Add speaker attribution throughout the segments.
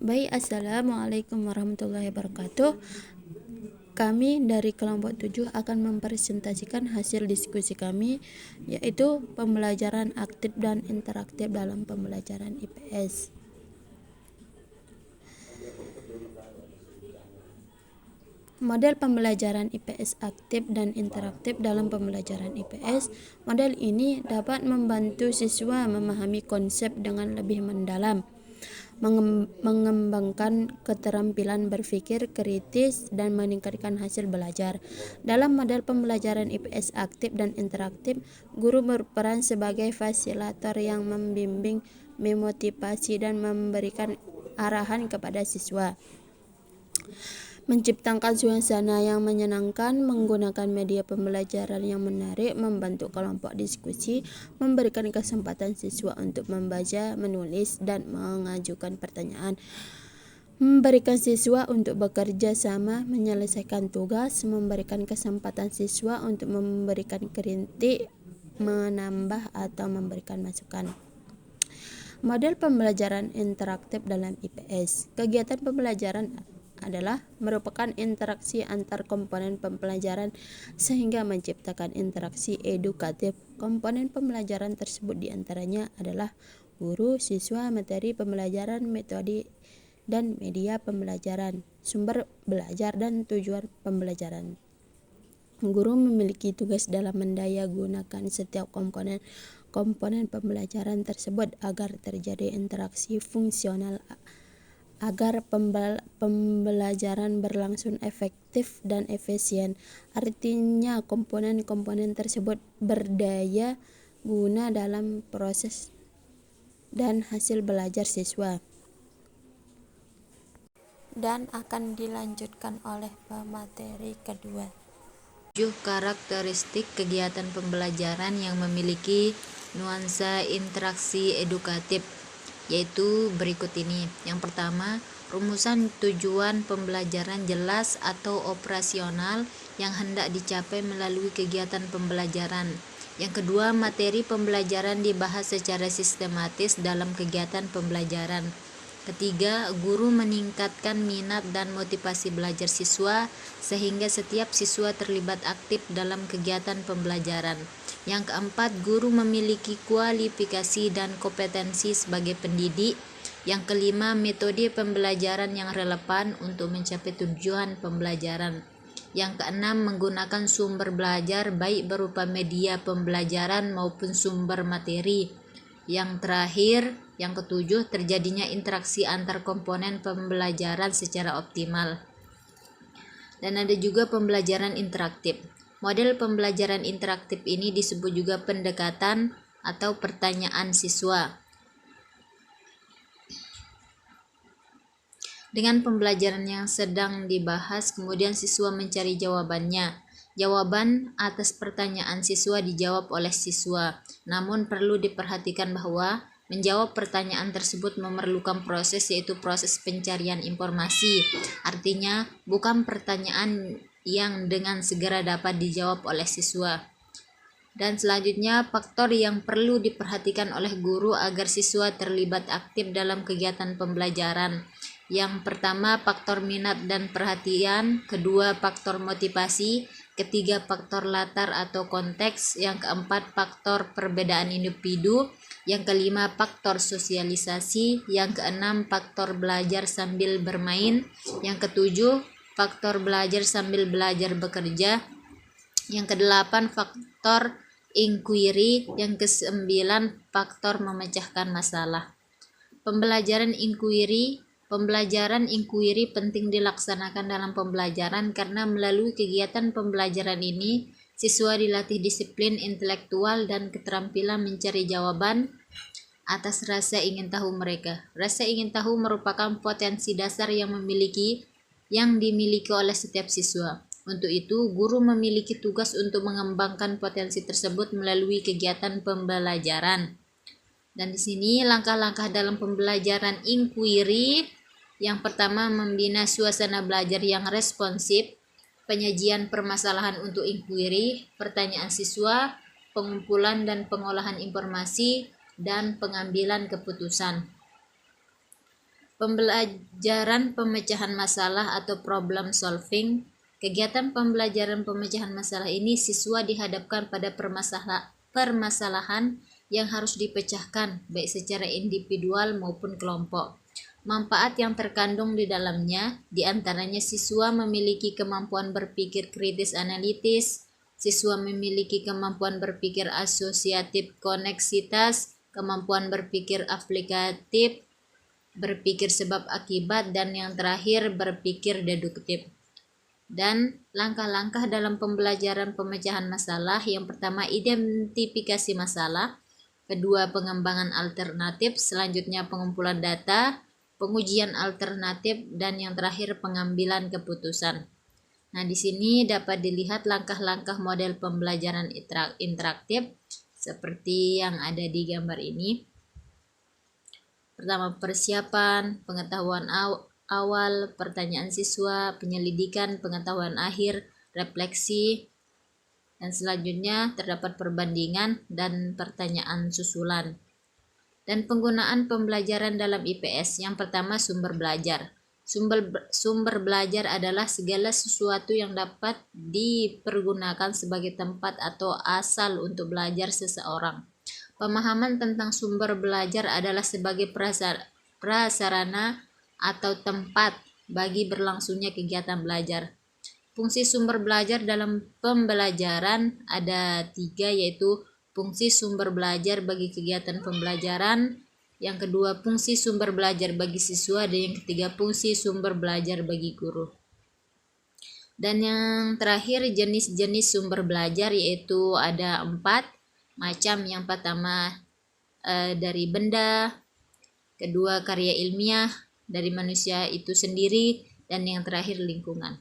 Speaker 1: Baik, Assalamualaikum warahmatullahi wabarakatuh. Kami dari kelompok 7 akan mempresentasikan hasil diskusi kami, yaitu pembelajaran aktif dan interaktif dalam pembelajaran IPS. Model pembelajaran IPS aktif dan interaktif dalam pembelajaran IPS. Model ini dapat membantu siswa memahami konsep dengan lebih mendalam, mengembangkan keterampilan berpikir kritis, dan meningkatkan hasil belajar. Dalam model pembelajaran IPS aktif dan interaktif, guru berperan sebagai fasilitator yang membimbing, memotivasi, dan memberikan arahan kepada siswa. Menciptakan suasana yang menyenangkan, menggunakan media pembelajaran yang menarik, membantu kelompok diskusi, memberikan kesempatan siswa untuk membaca, menulis, dan mengajukan pertanyaan, memberikan siswa untuk bekerja sama, menyelesaikan tugas, memberikan kesempatan siswa untuk memberikan kritik, menambah atau memberikan masukan. Model pembelajaran interaktif dalam IPS. Kegiatan pembelajaran adalah merupakan interaksi antar komponen pembelajaran sehingga menciptakan interaksi edukatif. Komponen pembelajaran tersebut diantaranya adalah guru, siswa, materi pembelajaran, metode dan media pembelajaran, sumber belajar, dan tujuan pembelajaran. Guru memiliki tugas dalam mendaya gunakan setiap komponen pembelajaran tersebut agar terjadi interaksi fungsional, agar pembelajaran berlangsung efektif dan efisien. Artinya komponen-komponen tersebut berdaya guna dalam proses dan hasil belajar siswa, dan akan dilanjutkan oleh pemateri kedua.
Speaker 2: 7 karakteristik kegiatan pembelajaran yang memiliki nuansa interaksi edukatif, yaitu berikut ini. Yang pertama, rumusan tujuan pembelajaran jelas atau operasional yang hendak dicapai melalui kegiatan pembelajaran. Yang kedua, materi pembelajaran dibahas secara sistematis dalam kegiatan pembelajaran. Ketiga, guru meningkatkan minat dan motivasi belajar siswa sehingga setiap siswa terlibat aktif dalam kegiatan pembelajaran. Yang keempat, guru memiliki kualifikasi dan kompetensi sebagai pendidik. Yang kelima, metode pembelajaran yang relevan untuk mencapai tujuan pembelajaran. Yang keenam, menggunakan sumber belajar baik berupa media pembelajaran maupun sumber materi. Yang terakhir, yang ketujuh, terjadinya interaksi antar komponen pembelajaran secara optimal. Dan ada juga pembelajaran interaktif. Model pembelajaran interaktif ini disebut juga pendekatan atau pertanyaan siswa. Dengan pembelajaran yang sedang dibahas, kemudian siswa mencari jawabannya. Jawaban atas pertanyaan siswa dijawab oleh siswa. Namun perlu diperhatikan bahwa menjawab pertanyaan tersebut memerlukan proses, yaitu proses pencarian informasi. Artinya, bukan pertanyaan yang dengan segera dapat dijawab oleh siswa. Dan selanjutnya, faktor yang perlu diperhatikan oleh guru agar siswa terlibat aktif dalam kegiatan pembelajaran. Yang pertama, faktor minat dan perhatian. Kedua, faktor motivasi. Ketiga, faktor latar atau konteks. Yang keempat, faktor perbedaan individu. Yang kelima, faktor sosialisasi. Yang keenam, faktor belajar sambil bermain. Yang ketujuh, faktor belajar sambil belajar bekerja. Yang kedelapan, faktor inquiry. Yang kesembilan, faktor memecahkan masalah. Pembelajaran inquiry penting dilaksanakan dalam pembelajaran karena melalui kegiatan pembelajaran ini, siswa dilatih disiplin intelektual dan keterampilan mencari jawaban atas rasa ingin tahu mereka. Rasa ingin tahu merupakan potensi dasar yang dimiliki oleh setiap siswa. Untuk itu, guru memiliki tugas untuk mengembangkan potensi tersebut melalui kegiatan pembelajaran. Dan di sini langkah-langkah dalam pembelajaran inquiry. Yang pertama, membina suasana belajar yang responsif, penyajian permasalahan untuk inquiry, pertanyaan siswa, pengumpulan dan pengolahan informasi, dan pengambilan keputusan. Pembelajaran pemecahan masalah atau problem solving. Kegiatan pembelajaran pemecahan masalah ini siswa dihadapkan pada permasalahan yang harus dipecahkan baik secara individual maupun kelompok. Manfaat yang terkandung di dalamnya diantaranya siswa memiliki kemampuan berpikir kritis analitis, siswa memiliki kemampuan berpikir asosiatif koneksitas, kemampuan berpikir aplikatif, berpikir sebab akibat, dan yang terakhir berpikir deduktif. Dan langkah-langkah dalam pembelajaran pemecahan masalah, yang pertama identifikasi masalah, kedua pengembangan alternatif, selanjutnya pengumpulan data, pengujian alternatif, dan yang terakhir pengambilan keputusan. Nah, di sini dapat dilihat langkah-langkah model pembelajaran interaktif seperti yang ada di gambar ini. Pertama, persiapan, pengetahuan awal, pertanyaan siswa, penyelidikan, pengetahuan akhir, refleksi, dan selanjutnya terdapat perbandingan dan pertanyaan susulan. Dan penggunaan pembelajaran dalam IPS. Yang pertama, sumber belajar. Sumber belajar adalah segala sesuatu yang dapat dipergunakan sebagai tempat atau asal untuk belajar seseorang. Pemahaman tentang sumber belajar adalah sebagai prasarana atau tempat bagi berlangsungnya kegiatan belajar. Fungsi sumber belajar dalam pembelajaran ada 3, yaitu fungsi sumber belajar bagi kegiatan pembelajaran, yang kedua fungsi sumber belajar bagi siswa, dan yang ketiga fungsi sumber belajar bagi guru. Dan yang terakhir jenis-jenis sumber belajar, yaitu ada 4 macam. Yang pertama dari benda, kedua karya ilmiah, dari manusia itu sendiri, dan yang terakhir lingkungan.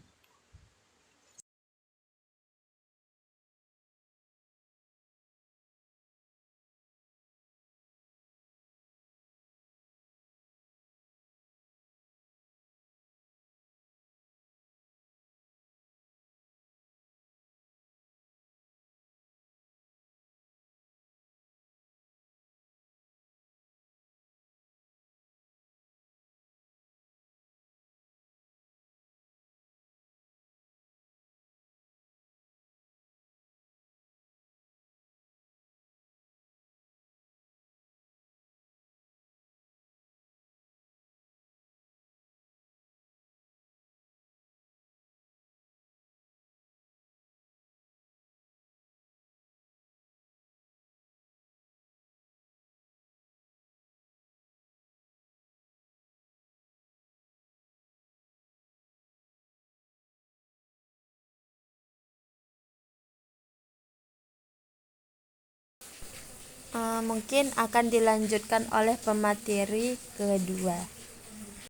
Speaker 1: Mungkin akan dilanjutkan oleh pemateri kedua.